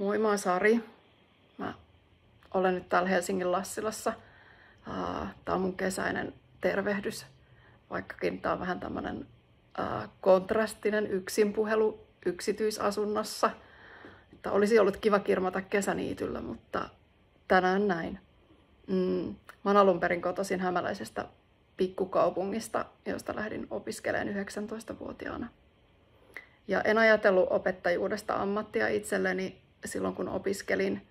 Moi, mä oon Sari. Mä olen nyt täällä Helsingin Lassilassa. Tää on mun kesäinen tervehdys, vaikkakin tää on vähän tämmönen kontrastinen yksinpuhelu yksityisasunnossa. Että olisi ollut kiva kirmata kesäniityllä, mutta tänään näin. Mä oon alun perin kotoisin hämäläisestä pikkukaupungista, josta lähdin opiskelemaan 19-vuotiaana. Ja en ajatellut opettajuudesta ammattia itselleni silloin, kun opiskelin,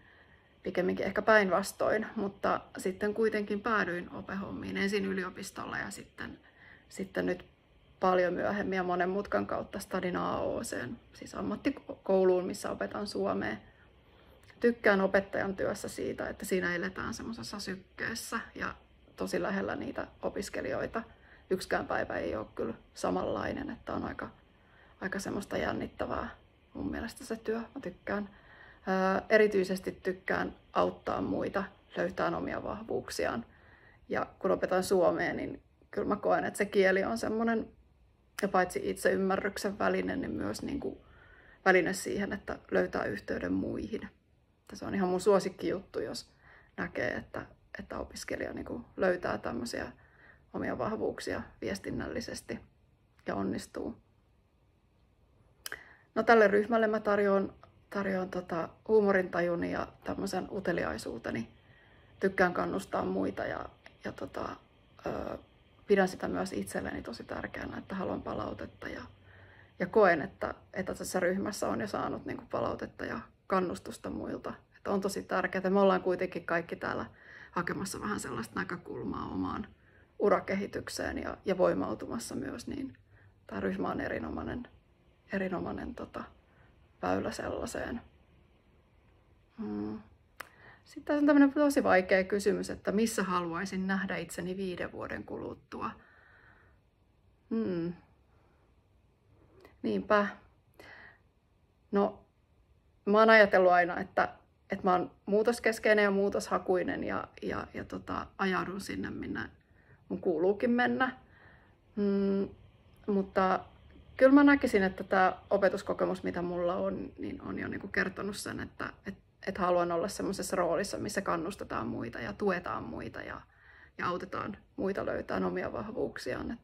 pikemminkin ehkä päinvastoin, mutta sitten kuitenkin päädyin opehommiin ensin yliopistolla ja sitten nyt paljon myöhemmin ja monen mutkan kautta stadin AOC:n, siis ammattikouluun, missä opetan suomea. Tykkään opettajan työssä siitä, että siinä eletään semmoisessa sykkeessä ja tosi lähellä niitä opiskelijoita. Yksikään päivä ei ole kyllä samanlainen, että on aika semmoista jännittävää mun mielestä se työ. Mä tykkään. Erityisesti tykkään auttaa muita löytämään omia vahvuuksiaan. Ja kun opetan suomea, niin kyllä mä koen, että se kieli on semmoinen, ja paitsi itse ymmärryksen väline, niin myös niin kuin väline siihen, että löytää yhteyden muihin. Se on ihan mun suosikkijuttu, jos näkee, että opiskelija niin kuin löytää tämmöisiä omia vahvuuksia viestinnällisesti ja onnistuu. No, tälle ryhmälle mä tarjoan huumorintajuni ja tämmöisen uteliaisuuteni. Tykkään kannustaa muita ja pidän sitä myös itselleni tosi tärkeänä, että haluan palautetta ja koen, että tässä ryhmässä on jo saanut niin kuin palautetta ja kannustusta muilta. Että on tosi tärkeää. Me ollaan kuitenkin kaikki täällä hakemassa vähän sellaista näkökulmaa omaan urakehitykseen ja voimautumassa myös, niin tämä ryhmä on erinomainen väylä sellaiseen. Sitten tässä on tämmöinen tosi vaikea kysymys, että missä haluaisin nähdä itseni 5 vuoden kuluttua. Niinpä. No, mä oon ajatellut aina, että mä oon muutoskeskeinen ja muutoshakuinen ja ajaudun sinne, minne mun kuuluukin mennä. Mutta kyllä mä näkisin, että tämä opetuskokemus, mitä mulla on, niin on jo niin kuin kertonut sen, että haluan olla semmoisessa roolissa, missä kannustetaan muita ja tuetaan muita ja autetaan muita löytämään omia vahvuuksiaan.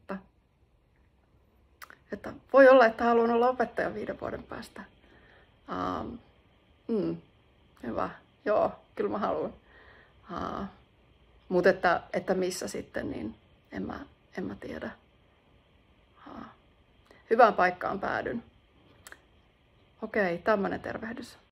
Että voi olla, että haluan olla opettaja 5 vuoden päästä. Hyvä. Joo, kyllä mä haluan. Mutta että missä sitten, niin en mä tiedä. Hyvään paikkaan päädyn. Okei, tämmönen tervehdys.